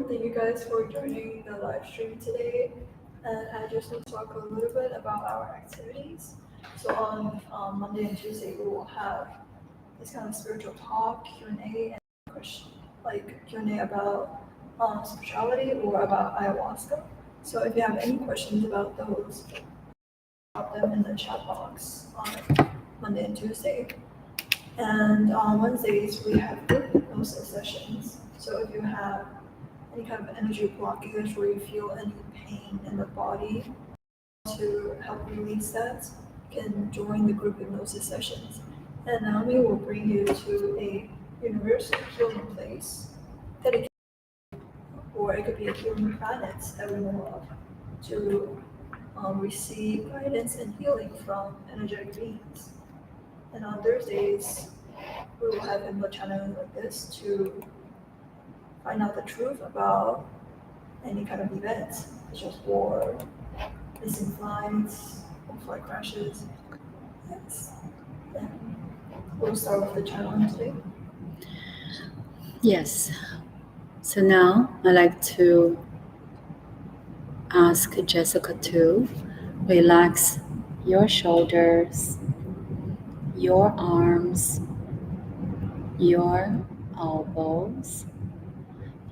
Thank you guys for joining the live stream today. And I just want to talk a little bit about our activities. So on Monday and Tuesday, we will have this kind of spiritual talk, Q&A, and question, like Q&A about spirituality or about ayahuasca. So if you have any questions about those, drop them in the chat box on Monday and Tuesday. And on Wednesdays, we have group hypnosis sessions. So if you have any kind of energy blockage or you feel any pain in the body, to help release that, you can join the group hypnosis sessions. And Naomi will bring you to a universal healing place that it can, or it could be a healing planet that we know of, to receive guidance and healing from energetic beings. And on Thursdays, we will have Hypno-Channeling like this to find out the truth about any kind of events, such as war, missing flights, or flight crashes. Yes. And we'll start with the channeling today. Yes. So now I'd like to ask Jessica to relax your shoulders, your arms, your elbows,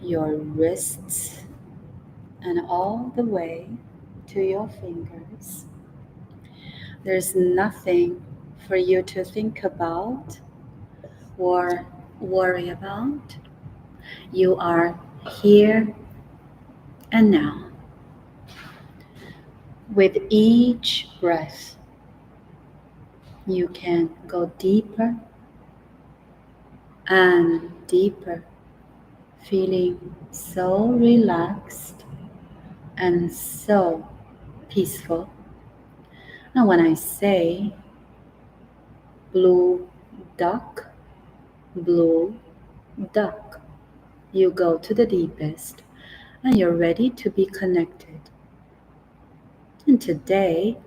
your wrists, and all the way to your fingers. There's nothing for you to think about or worry about. You are here and now. With each breath, you can go deeper and deeper, feeling so relaxed and so peaceful. Now, when I say blue duck, you go to the deepest and you're ready to be connected. And today,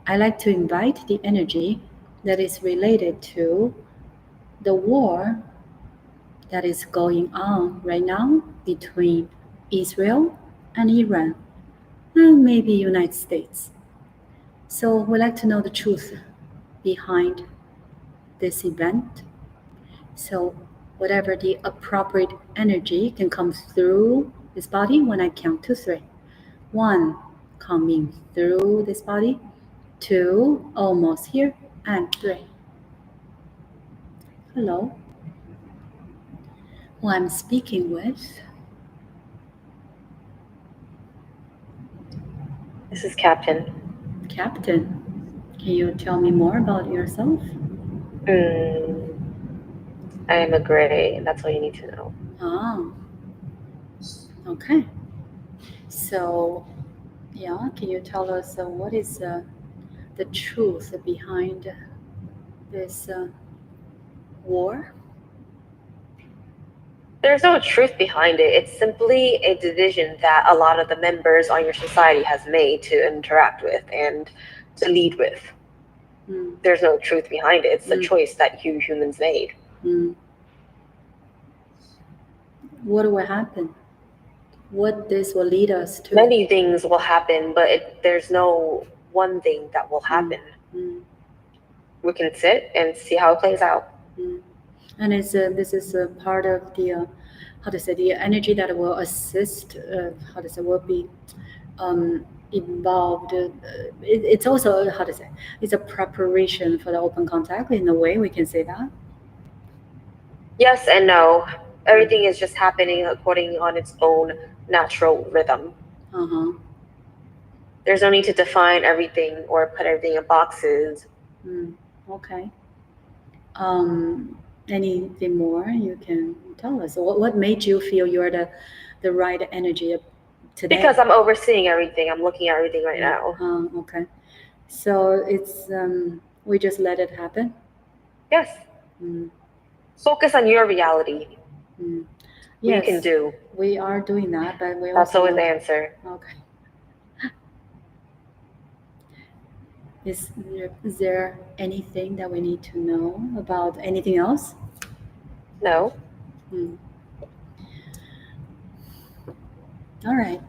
I like to invite the energy that is related to the war that is going on right now between Israel and Iran, and maybe United States. So we'd like to know the truth behind this event. So whatever the appropriate energy can come through this body when I count to 3. 1, coming through this body. 2, almost here. And 3. Hello. Who I'm speaking with? This is Captain. Captain, can you tell me more about yourself? I am a gray, and that's all you need to know. Oh, okay. So, yeah, can you tell us what is the truth behind this war? There's no truth behind it. It's simply a division that a lot of the members on your society has made to interact with and to lead with. There's no truth behind it. It's the choice that you humans made. What will happen? What this will lead us to? Many things will happen, but there's no one thing that will happen. We can sit and see how it plays out. And this is a part of the the energy that will assist, will be involved. It's also, it's a preparation for the open contact, in a way we can say that. Yes and no. Everything is just happening according on its own natural rhythm. There's no need to define everything or put everything in boxes. Okay. Anything more you can tell us? What made you feel you're the right energy today? Because I'm overseeing everything. I'm looking at everything right now. Okay. So it's we just let it happen? Yes. Focus on your reality. Yes, you can do. We are doing that, but we That's also always the answer. Okay. Is there anything that we need to know about anything else? No. All right.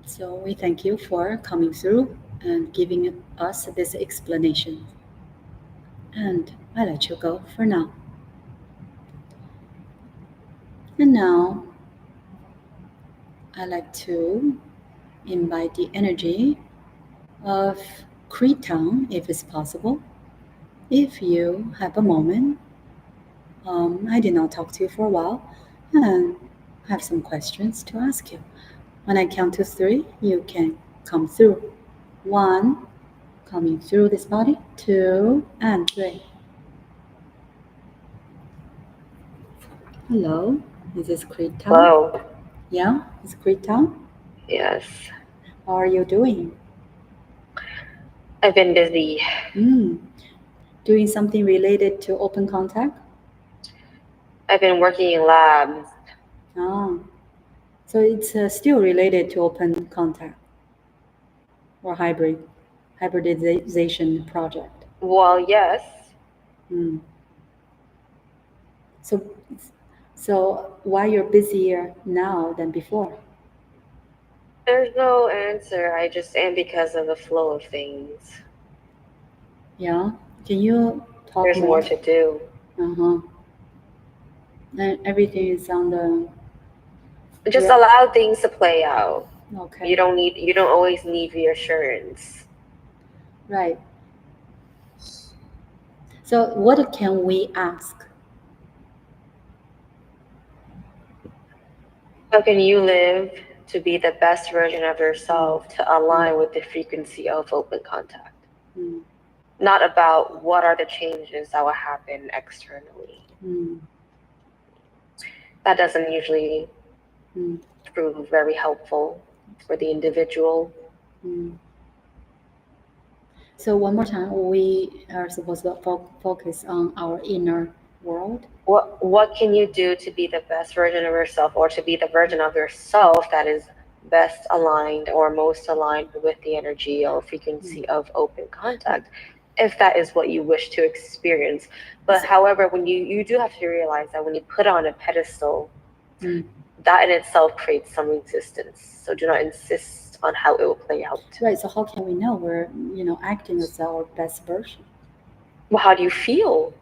So we thank you for coming through and giving us this explanation. And I let you go for now. And now I like to invite the energy of Creetown, if it's possible. If you have a moment, I did not talk to you for a while, and have some questions to ask you. When I count to 3, you can come through. 1, coming through this body. 2, and 3. Hello, is this Creetown? Hello. Yeah, it's Creetown. Yes. How are you doing? I've been busy. Doing something related to open contact? I've been working in labs. Oh, so it's still related to open contact or hybridization project. Well, yes. So why you're busier now than before? There's no answer. I just am because of the flow of things. Yeah, can you talk There's more to do. And everything is on the Just allow things to play out. okay. You don't always need reassurance. Right. So what can we ask? How can you live to be the best version of yourself to align with the frequency of open contact? Not about what are the changes that will happen externally. That doesn't usually prove very helpful for the individual. So one more time, we are supposed to focus on our inner world. What can you do to be the best version of yourself, or to be the version of yourself that is best aligned or most aligned with the energy or frequency of open contact, if that is what you wish to experience? But however, when you do have to realize that when you put on a pedestal, that in itself creates some resistance. So do not insist on how it will play out. Right. So how can we know we're acting as our best version? Well, how do you feel?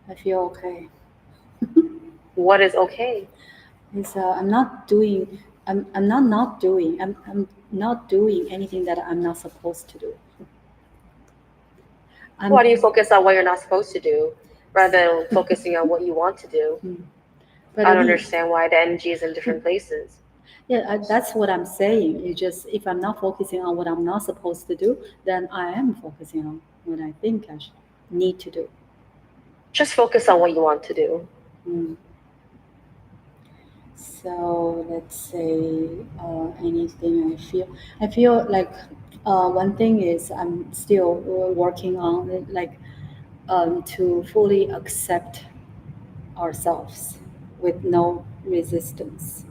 I feel okay. What is okay? It's I'm not doing. I'm not doing. I'm not doing anything that I'm not supposed to do. Why do you focus on what you're not supposed to do rather than focusing on what you want to do? But I don't understand why the energy is in different places. Yeah, that's what I'm saying. It's just if I'm not focusing on what I'm not supposed to do, then I am focusing on what I think I need to do. Just focus on what you want to do. So let's say anything I feel like one thing is I'm still working on it, like to fully accept ourselves with no resistance.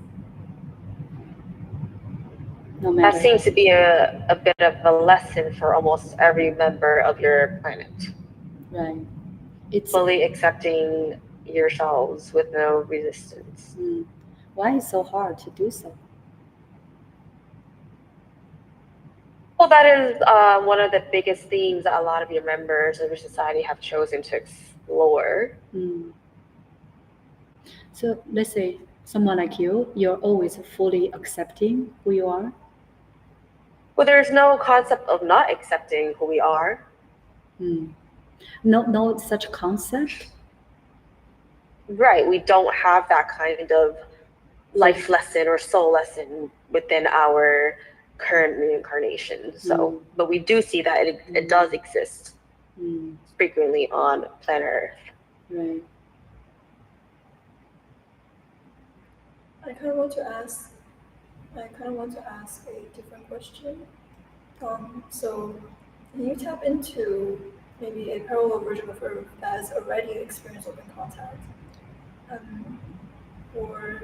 No matter. That seems to be a bit of a lesson for almost every member of your planet. Right. It's fully accepting yourselves with no resistance. Why is it so hard to do so? Well, that is one of the biggest themes that a lot of your members of your society have chosen to explore. So let's say someone like you're always fully accepting who you are. Well, there's no concept of not accepting who we are. No such concept. Right, we don't have that kind of life lesson or soul lesson within our current reincarnation. So, but we do see that it does exist frequently on planet Earth. Right. I kind of want to ask a different question. So can you tap into maybe a parallel version of Earth that has already experienced open contact? Or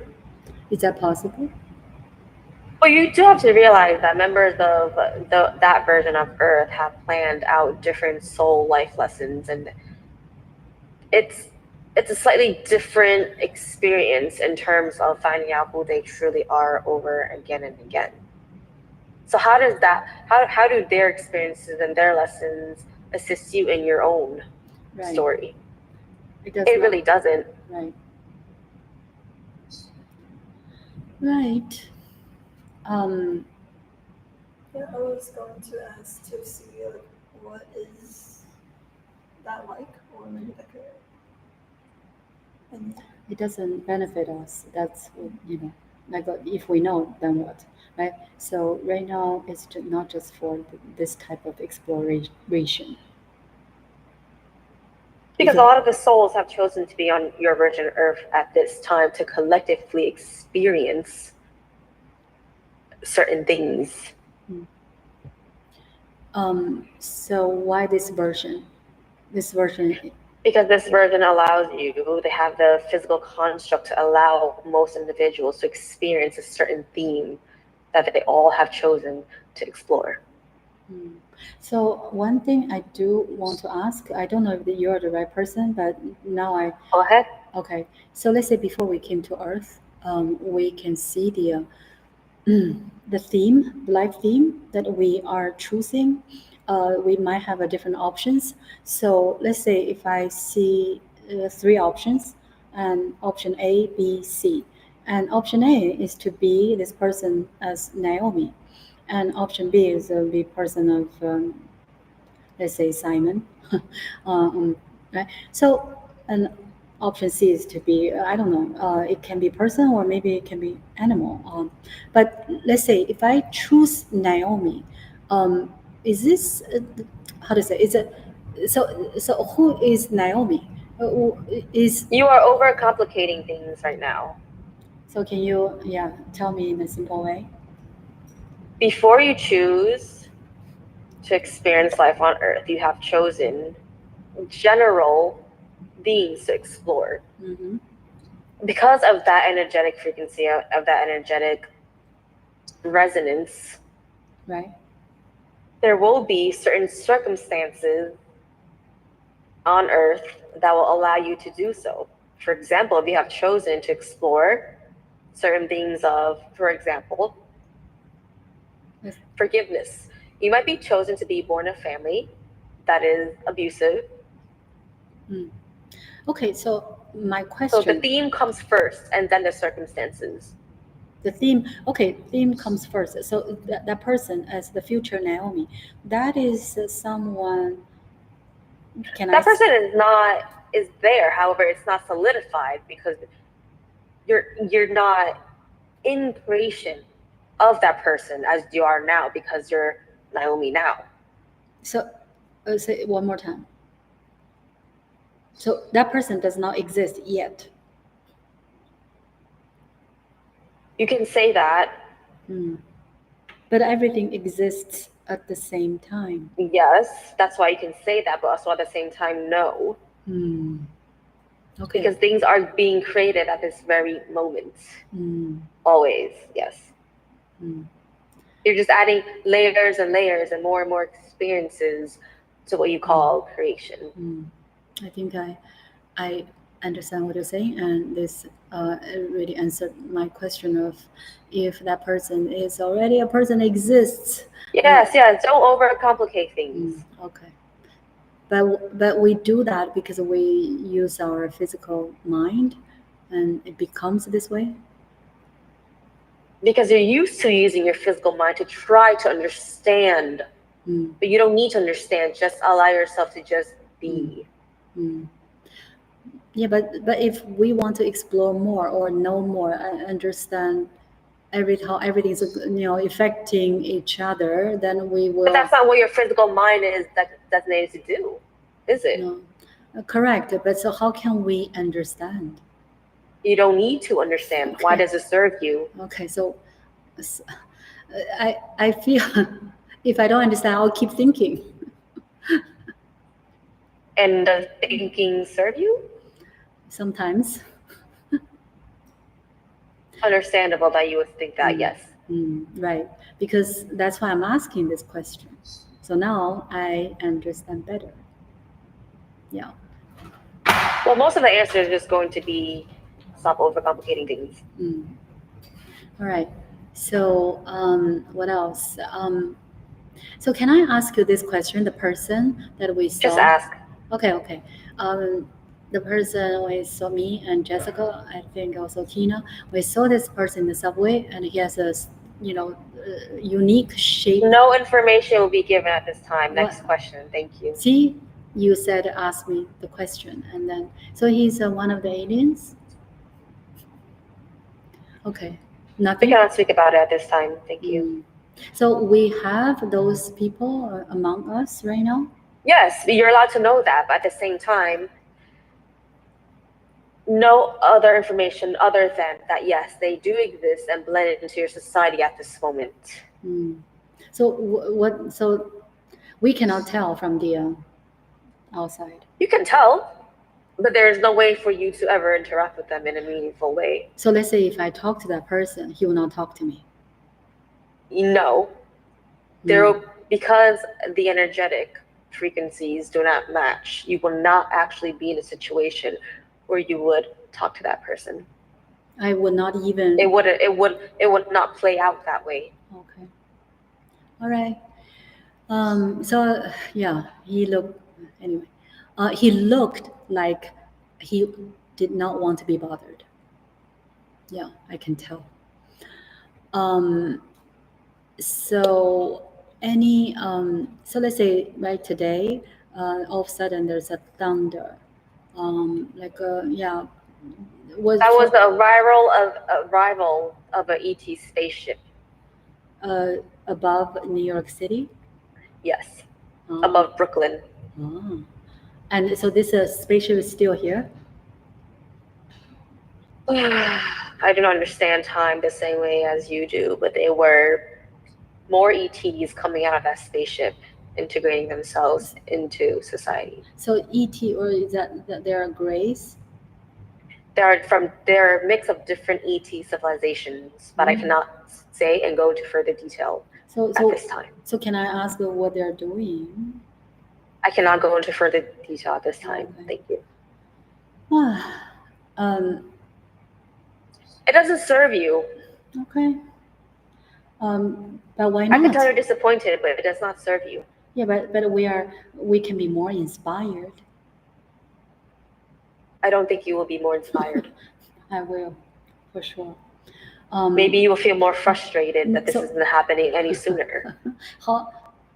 is that possible? Well, you do have to realize that members of that version of Earth have planned out different soul life lessons, and it's it's a slightly different experience in terms of finding out who they truly are over again and again. So how do their experiences and their lessons assist you in your own story? It really doesn't. Right. Right. Yeah, I was going to ask to see like, what is that like, or maybe that could. And it doesn't benefit us. That's like if we know, then what, right? So right now it's not just for this type of exploration. Because a lot of the souls have chosen to be on your Virgin Earth at this time to collectively experience certain things. So why this version? Because this version allows you to have the physical construct to allow most individuals to experience a certain theme that they all have chosen to explore. So one thing I do want to ask, I don't know if you're the right person, but now Go ahead. Okay, so let's say before we came to Earth, we can see the theme, the life theme that we are choosing. We might have a different options. So let's say if I see 3 options, and option A, B, C, and option A is to be this person as Naomi, and option B is the person of let's say Simon. Right? So, and option C is to be, I don't know, it can be person or maybe it can be animal. But let's say if I choose Naomi, is this, how to say, is it, so who is Naomi? You are overcomplicating things right now. So can you, tell me in a simple way? Before you choose to experience life on Earth, you have chosen general beings to explore. Mm-hmm. Because of that energetic frequency, of that energetic resonance, right? There will be certain circumstances on Earth that will allow you to do so. For example, if you have chosen to explore certain things of, for example, forgiveness. You might be chosen to be born in a family that is abusive. Okay, so my question. So the theme comes first and then the circumstances. The theme comes first. So that person as the future Naomi, that is someone. That person is there. However, it's not solidified because you're not in creation of that person as you are now because you're Naomi now. So say it one more time. So that person does not exist yet. You can say that. But everything exists at the same time. Yes, that's why you can say that, but also at the same time, no. Okay. Because things are being created at this very moment. Always, yes. You're just adding layers and layers and more experiences to what you call creation. I think I understand what you're saying, and this really answered my question of if that person is already a person exists. Yes, don't overcomplicate things. Okay. But we do that because we use our physical mind, and it becomes this way. Because you're used to using your physical mind to try to understand, but you don't need to understand. Just allow yourself to just be. Yeah, but if we want to explore more or know more, understand how everything's affecting each other, then we will. But that's not what your physical mind is designated to do, is it? No. Correct. But so how can we understand? You don't need to understand. Okay. Why does it serve you? Okay, so I feel if I don't understand, I'll keep thinking. And does thinking serve you? Sometimes. Understandable that you would think that, yes. Right, because that's why I'm asking this question. So now I understand better. Yeah. Well, most of the answer is just going to be stop overcomplicating things. All right. So what else? So can I ask you this question? The person that we saw. Just ask. Okay. The person we saw, me and Jessica, I think also Tina. We saw this person in the subway, and he has a unique shape. No information will be given at this time. Next question. Thank you. See, you said ask me the question, and then so he's one of the aliens. Okay, nothing. We cannot speak about it at this time. Thank you. So we have those people among us right now? Yes, you're allowed to know that, but at the same time, no other information other than that, yes, they do exist and blend into your society at this moment. So what? So we cannot tell from the outside. You can tell, but there's no way for you to ever interact with them in a meaningful way. So let's say if I talk to that person, he will not talk to me. No. Because the energetic frequencies do not match, you will not actually be in a situation where you would talk to that person. I would not even. It would not play out that way. Okay. All right. So yeah, he looked anyway. He looked like he did not want to be bothered. Yeah, I can tell. So let's say right today, all of a sudden there's a thunder, that was the arrival of an ET spaceship above New York City. Yes, above Brooklyn. And so this spaceship is still here. I do not understand time the same way as you do, but they were more ETs coming out of that spaceship, integrating themselves into society. So ET, or is that there are grays? They're a mix of different ET civilizations, but I cannot say and go into further detail at this time. So can I ask what they're doing? I cannot go into further detail at this time. Okay. Thank you. It doesn't serve you. Okay. But why not? I can tell you're disappointed, but it does not serve you. Yeah, but we can be more inspired. I don't think you will be more inspired. I will, for sure. Maybe you will feel more frustrated that this isn't happening any sooner.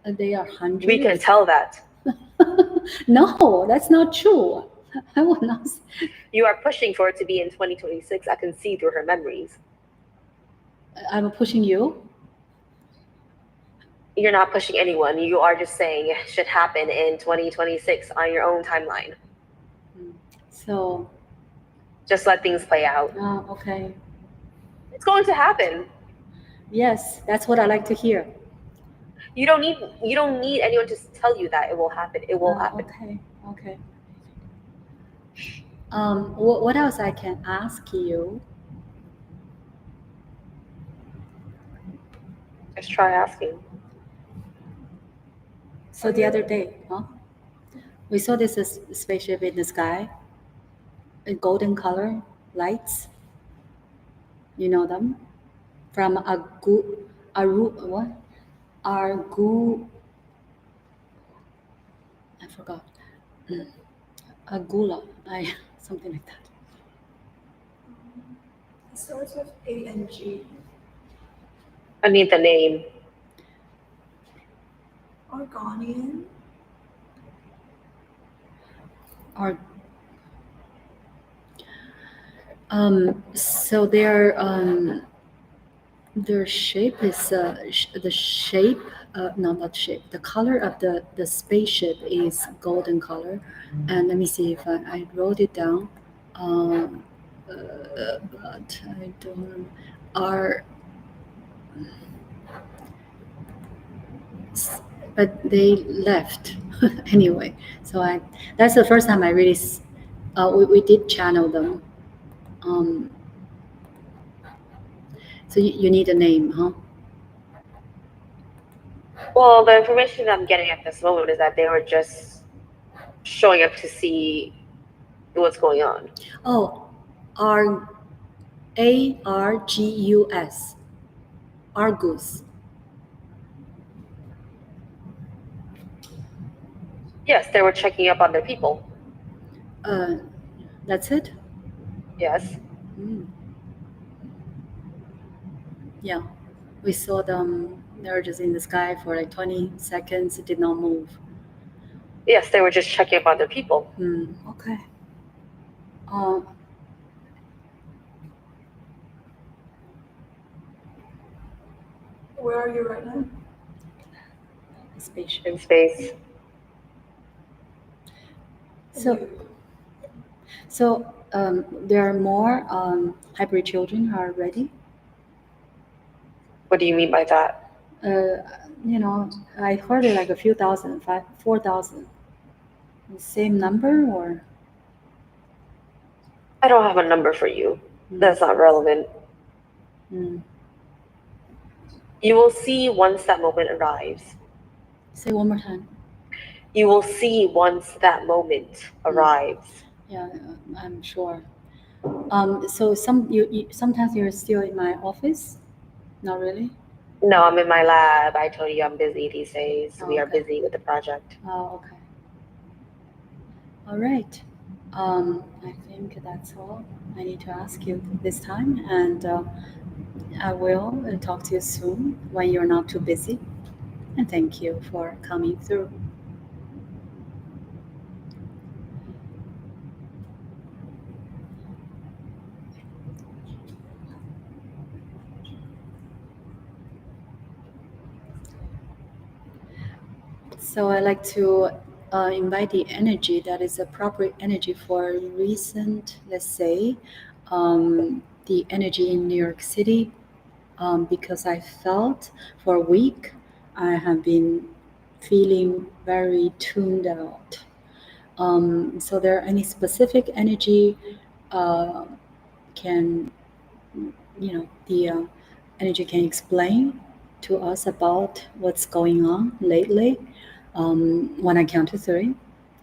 They are hundreds. We can tell that. No, that's not true. I will not. You are pushing for it to be in 2026. I can see through her memories. I'm pushing you? You're not pushing anyone. You are just saying it should happen in 2026 on your own timeline. So just let things play out. Okay. It's going to happen. Yes, that's what I like to hear. You don't need anyone to tell you that it will happen. It will happen. Okay. What else I can ask you? Just try asking. So the other day, we saw this spaceship in the sky, a golden color lights. You know them? From I forgot. Agula, something like that. It starts with A and G. I need the name. Argonian. So their shape is the shape. No, not shape. The color of the spaceship is golden color, and let me see if I wrote it down. But I don't. But they left anyway. So that's the first time I really. We did channel them. So you need a name, huh? Well, the information I'm getting at this moment is that they were just showing up to see what's going on. Oh, Argus. Argus. Yes, they were checking up on their people. That's it? Yes. Yeah. We saw them, they were just in the sky for like 20 seconds, it did not move. Yes, they were just checking up on their people. Okay. Where are you right now? Spaceship. In space. So there are more hybrid children who are ready. What do you mean by that? I heard it like a few thousand, 4,000. Same number or? I don't have a number for you. That's not relevant. You will see once that moment arrives. Say one more time. You will see once that moment arrives. Yeah, I'm sure. So sometimes you're still in my office? Not really? No, I'm in my lab. I told you I'm busy these days. We are okay. busy with the project. Oh, okay. All right. I think that's all I need to ask you this time, and I will talk to you soon when you're not too busy. And thank you for coming through. So I like to invite the energy that is appropriate energy for recent, let's say, the energy in New York City, because I felt for a week I have been feeling very tuned out. So there any specific energy can, the energy can explain to us about what's going on lately. When I count to 3,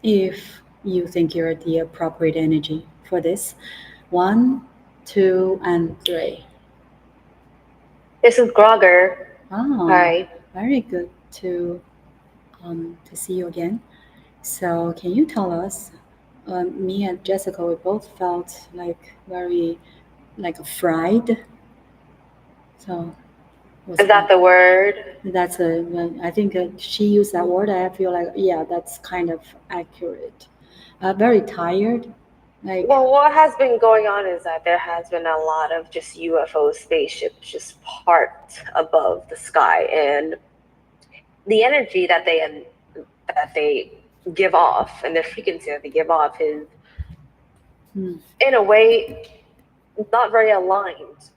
if you think you're the appropriate energy for this. 1, 2, and 3. This is Grogger. Hi. Very good to see you again. So can you tell us, me and Jessica, we both felt like very fried. So is that the word? That's I think she used that word. I feel like, yeah, that's kind of accurate. Very tired. Well, what has been going on is that there has been a lot of just UFO spaceships just parked above the sky, and the energy that they give off and the frequency that they give off is, in a way, not very aligned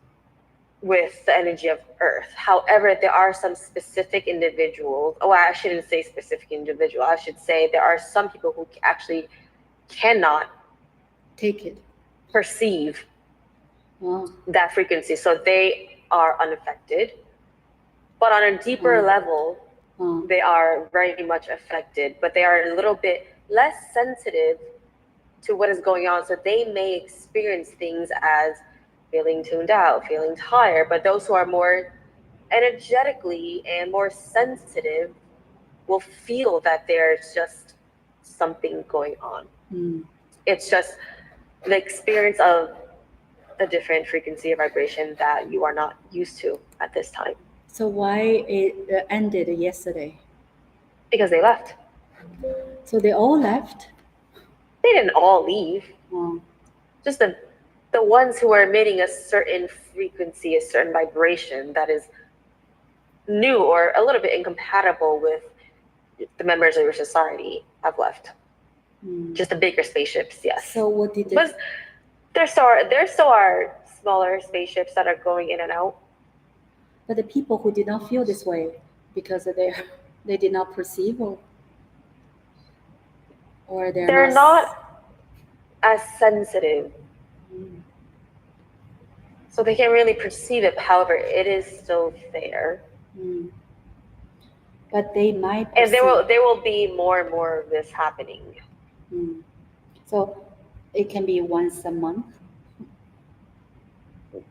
with the energy of Earth. However, there are some specific individuals. Oh, I shouldn't say specific individual. I should say there are some people who actually cannot take it, perceive that frequency, so they are unaffected. But on a deeper level, they are very much affected, but they are a little bit less sensitive to what is going on. So they may experience things as feeling tuned out, feeling tired, but those who are more energetically and more sensitive will feel that there's just something going on. It's just the experience of a different frequency of vibration that you are not used to at this time. So why it ended yesterday? Because they left. So they all left? They didn't all leave. Just the ones who are emitting a certain frequency, a certain vibration that is new or a little bit incompatible with the members of your society have left. Just the bigger spaceships, yes. So what did they? But there still are smaller spaceships that are going in and out. But the people who did not feel this way because they did not perceive, or they're not as sensitive. So they can't really perceive it. However, it is still there. But they might perceive. And there will be more and more of this happening. So It can be once a month.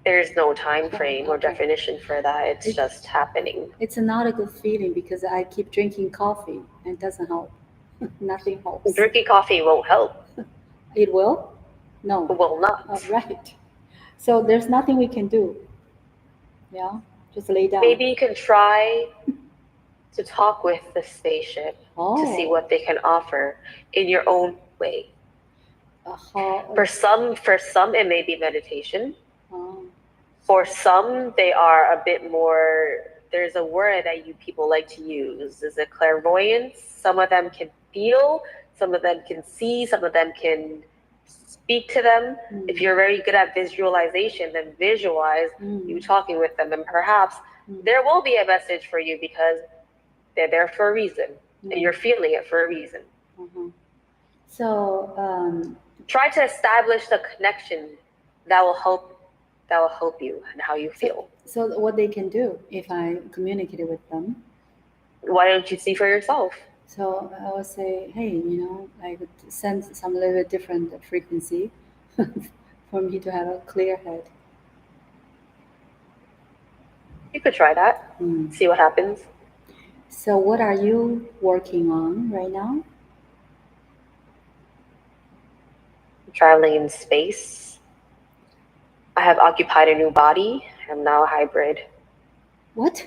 There's no time frame or Okay. definition for that. It's just happening. It's not a good feeling because I keep drinking coffee and it doesn't help. Nothing helps. Drinking coffee won't help. It will? No. It will not. Right. So there's nothing we can do. Yeah, just lay down. Maybe you can try to talk with the spaceship to see what they can offer in your own way. For some, it may be meditation. For some, they are a bit more. There's a word that you people like to use. Is it clairvoyance? Some of them can feel. Some of them can see. Some of them can speak to them. If you're very good at visualization, then visualize you talking with them, and perhaps there will be a message for you because they're there for a reason, and you're feeling it for a reason. So try to establish the connection that will help you and how you feel. So what they can do if I communicate with them? Why don't you see for yourself? So I will say, hey, I would send some little bit different frequency for me to have a clear head. You could try that. See what happens. So what are you working on right now? I'm traveling in space. I have occupied a new body. I'm now a hybrid. What?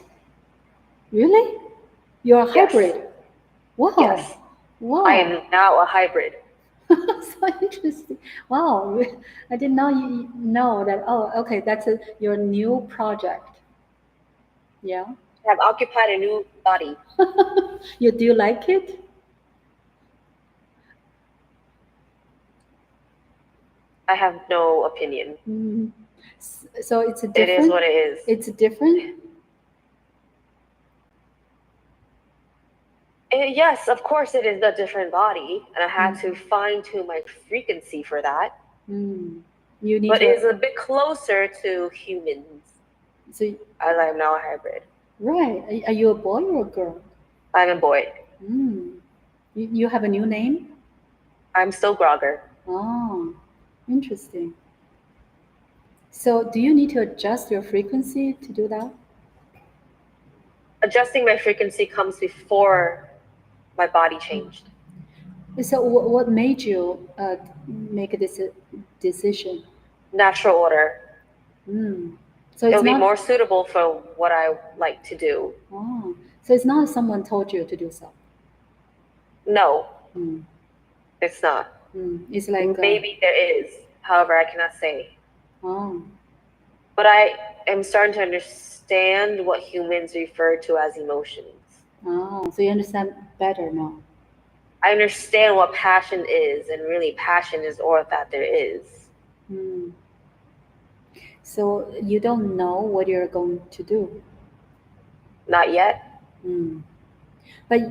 Really? You're a hybrid? Yes. Wow. Yes. Wow. I am now a hybrid. So interesting. Wow. I didn't know that. Oh, okay. That's your new project. Yeah. I have occupied a new body. Do you like it? I have no opinion. So it's a different. It is what it is. It's different. Yes, of course it is a different body, and I had to fine tune my frequency for that. But it is a bit closer to humans. So as I am now a hybrid. Right. Are you a boy or a girl? I'm a boy. You have a new name? I'm still Grogger. Oh, interesting. So do you need to adjust your frequency to do that? Adjusting my frequency comes before my body changed. So what made you make this decision? Natural order. So it'll be more suitable for what I like to do. Oh, so it's not someone told you to do so? No, it's not. It's like maybe there is, however, I cannot say. Oh. But I am starting to understand what humans refer to as emotions. Oh, so you understand better now. I understand what passion is, and really passion is all that there is. So you don't know what you're going to do? Not yet. But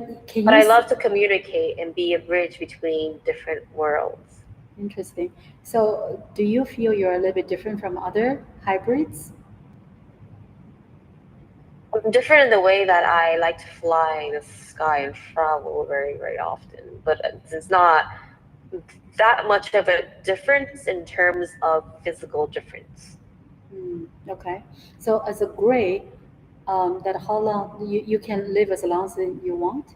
I love to communicate and be a bridge between different worlds. Interesting. So do you feel you're a little bit different from other hybrids? I'm different in the way that I like to fly in the sky and travel very, very often. But it's not that much of a difference in terms of physical difference. Okay. So as a gray, that how long you can live as long as you want?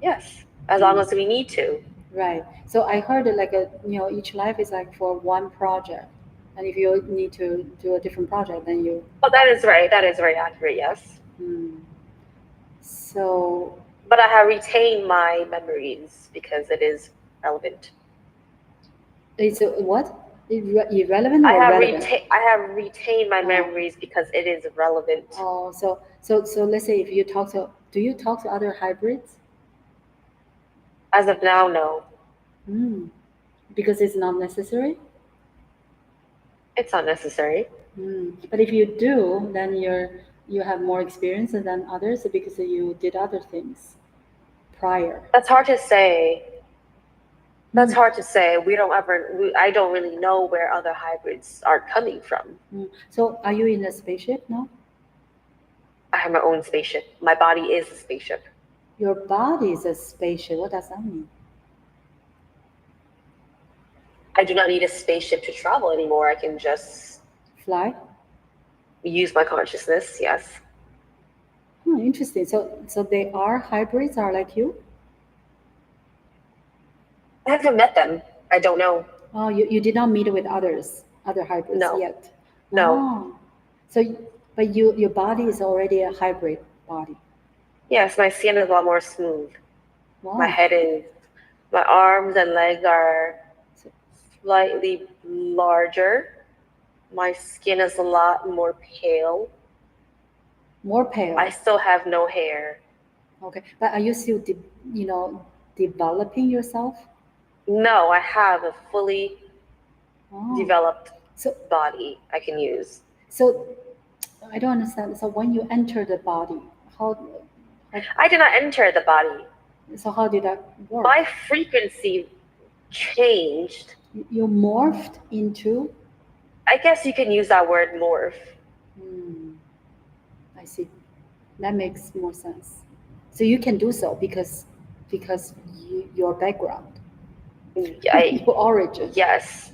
Yes, as long as we need to. Right. So I heard that like each life is like for one project, and if you need to do a different project, then you. Oh, that is right. That is very accurate. Yes. So. But I have retained my memories because it is relevant. It's what? Irrelevant or I relevant? I have retained my memories because it is relevant. Oh, so let's say if you do you talk to other hybrids? As of now, no. Because it's not necessary? It's not necessary. But if you do, then you have more experience than others because you did other things prior. That's hard to say. That's hard to say. I don't really know where other hybrids are coming from. So are you in a spaceship now? I have my own spaceship. My body is a spaceship. Your body is a spaceship. What does that mean? I do not need a spaceship to travel anymore. I can just Fly? use my consciousness. Yes. Interesting. So they are hybrids, are like you? I haven't met them. I don't know. Oh, you did not meet with other hybrids No. yet. No. Oh. So, but your body is already a hybrid body. Yes, my skin is a lot more smooth. Wow. My arms and legs are slightly larger. My skin is a lot more pale. More pale. I still have no hair. Okay, but are you still, developing yourself? No, I have a fully developed So body I can use. So I don't understand. So when you enter the body, how I did not enter the body. so how did that work? My frequency changed. You morphed into. I guess you can use that word morph. I see. That makes more sense. So you can do so because your background, your origin. Yes,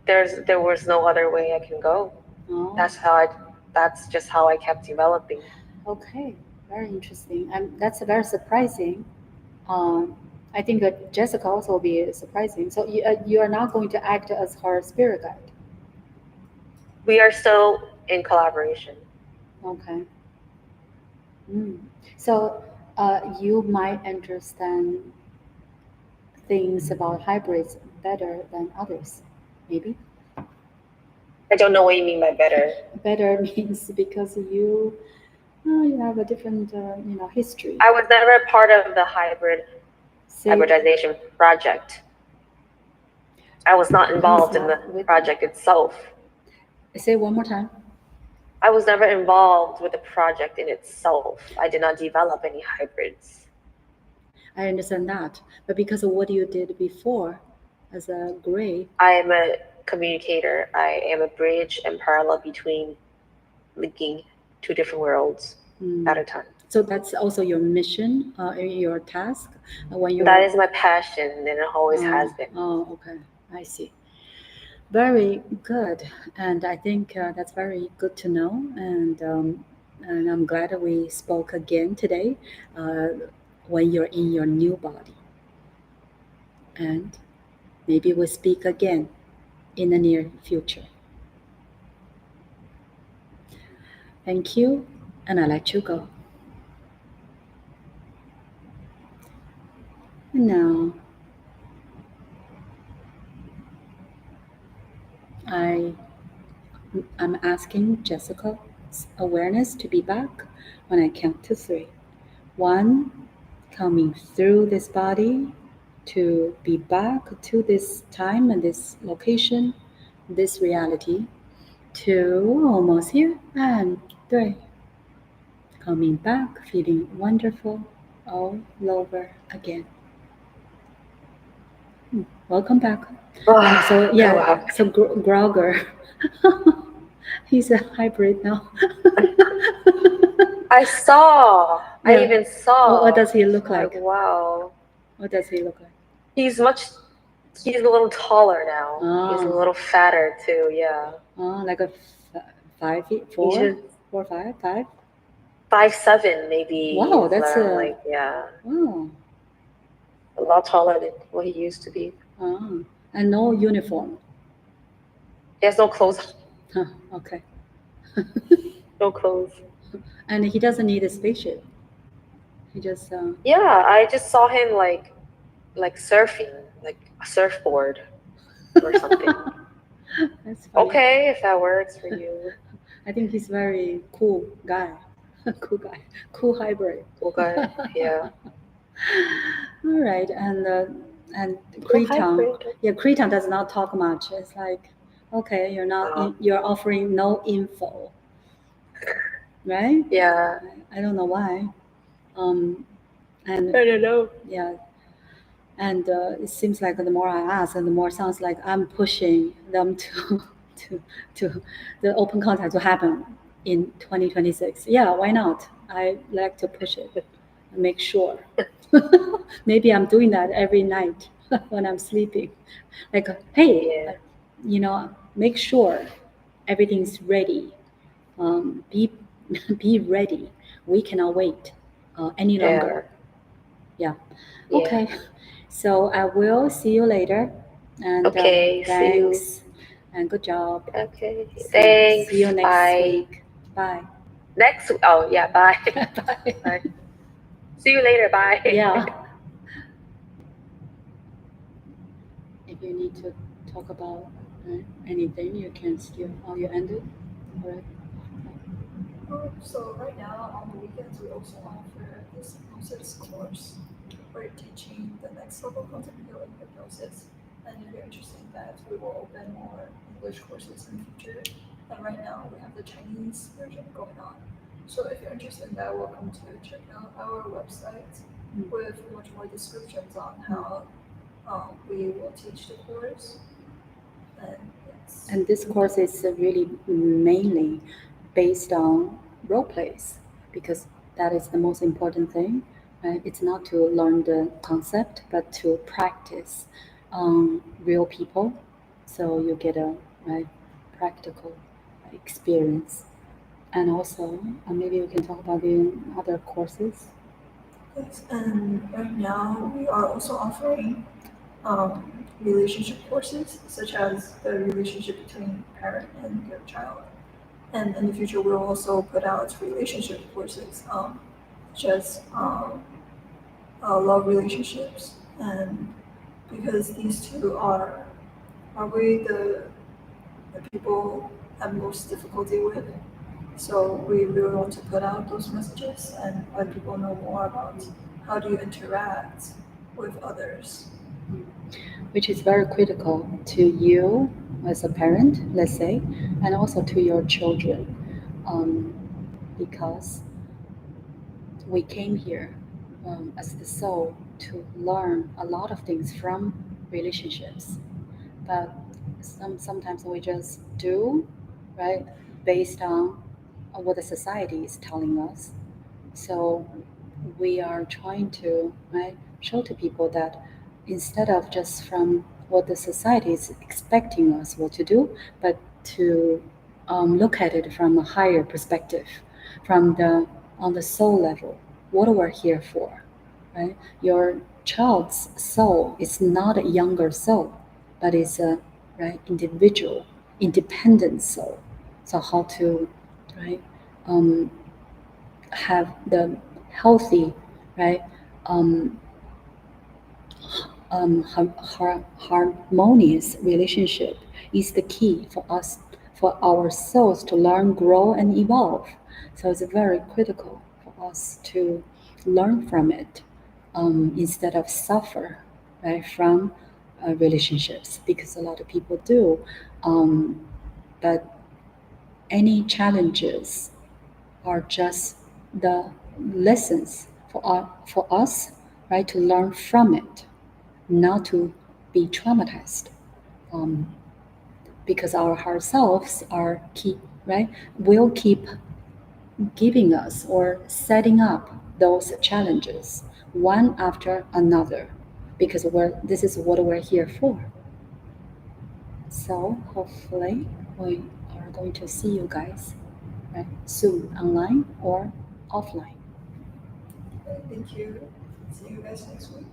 there was no other way I can go. Oh. That's just how I kept developing. Okay, very interesting, and that's very surprising. I think that Jessica also will be surprising. So you are not going to act as her spirit guide. We are still in collaboration. Okay. So you might understand things about hybrids better than others, maybe. I don't know what you mean by better. Better means because you have a different history. I was never a part of the hybridization project. I was not involved in the project itself. Say one more time. I was never involved with the project in itself. I did not develop any hybrids. I understand that, but because of what you did before as a gray. I am a communicator. I am a bridge and parallel between linking two different worlds at a time. So that's also your mission, your task? That is my passion, and it always has been. Oh, okay. I see. Very good. And I think that's very good to know. And I'm glad that we spoke again today when you're in your new body. And maybe we'll speak again in the near future. Thank you, and I'll let you go. And now, I'm asking Jessica's awareness to be back when I count to 3. 1, coming through this body to be back to this time and this location, this reality. 2, almost here, and 3, coming back, feeling wonderful all over again. Welcome back. So Grogger, he's a hybrid now. I saw. Yeah. I even saw. What does he look like? Wow. What does he look like? He's a little taller now. Oh. He's a little fatter too. Yeah. Oh, like a 5 feet, 4, 4, 5, 5. 5'7" maybe. Wow, that's yeah. Wow. A lot taller than what he used to be. Oh, and no uniform. He has no clothes. Huh, okay. No clothes. And he doesn't need a spaceship. He just. Yeah, I just saw him like surfing, like a surfboard or something. That's funny. Okay, if that works for you. I think he's very cool guy. Cool guy. Cool hybrid. Cool guy. Yeah. All right, and Cretan. Yeah, Cretan does not talk much. It's like, okay, you're offering no info, right? Yeah. I don't know why. And I don't know. Yeah. And it seems like the more I ask, and the more it sounds like I'm pushing them to the open contact to happen in 2026. Yeah, why not? I like to push it, make sure. Maybe I'm doing that every night. when I'm sleeping. Like, hey, Yeah. make sure everything's ready. Be be ready. We cannot wait any Yeah. longer. Yeah. Yeah. Okay. So I will see you later. And Okay, see you. thanks and good job. Okay, See thanks. you next Bye. week. Bye. Next, oh yeah, bye. Bye. Bye. See you later. Bye. Yeah. If you need to talk about anything, you can still. Oh, you ended? All right. So right now on the weekends we also offer this hypnosis course. We're teaching the next level concept healing hypnosis. And if you're interested in that, we will open more English courses in the future. And right now we have the Chinese version going on. So if you're interested in that, welcome to check out our website with much more descriptions on how we will teach the course. And this course is really mainly based on role plays because that is the most important thing. Right? It's not to learn the concept, but to practice on real people, so you get a practical experience. And also, maybe we can talk about the other courses. Yes, and right now we are also offering relationship courses, such as the relationship between parent and their child. And in the future, we'll also put out relationship courses, such as love relationships. And because these two are probably the people have most difficulty with, so we really want to put out those messages and let people know more about how do you interact with others. Which is very critical to you as a parent, let's say, and also to your children, because we came here as the soul to learn a lot of things from relationships, but sometimes we just do, right, based on what the society is telling us. So we are trying to show to people that instead of just from what the society is expecting us what to do, but to look at it from a higher perspective, from the on the soul level, what we're here for, right? Your child's soul is not a younger soul, but it's a individual, independent soul. So how to um, have the healthy, right, um, harmonious relationship is the key for us, for our souls to learn, grow, and evolve. So it's very critical for us to learn from it instead of suffer, right, from relationships, because a lot of people do. But any challenges are just the lessons for us, right, to learn from it, not to be traumatized, because our higher selves are will keep giving us or setting up those challenges one after another, because this is what we're here for. So hopefully we are going to see you guys soon, online or offline. Thank you. See you guys next week.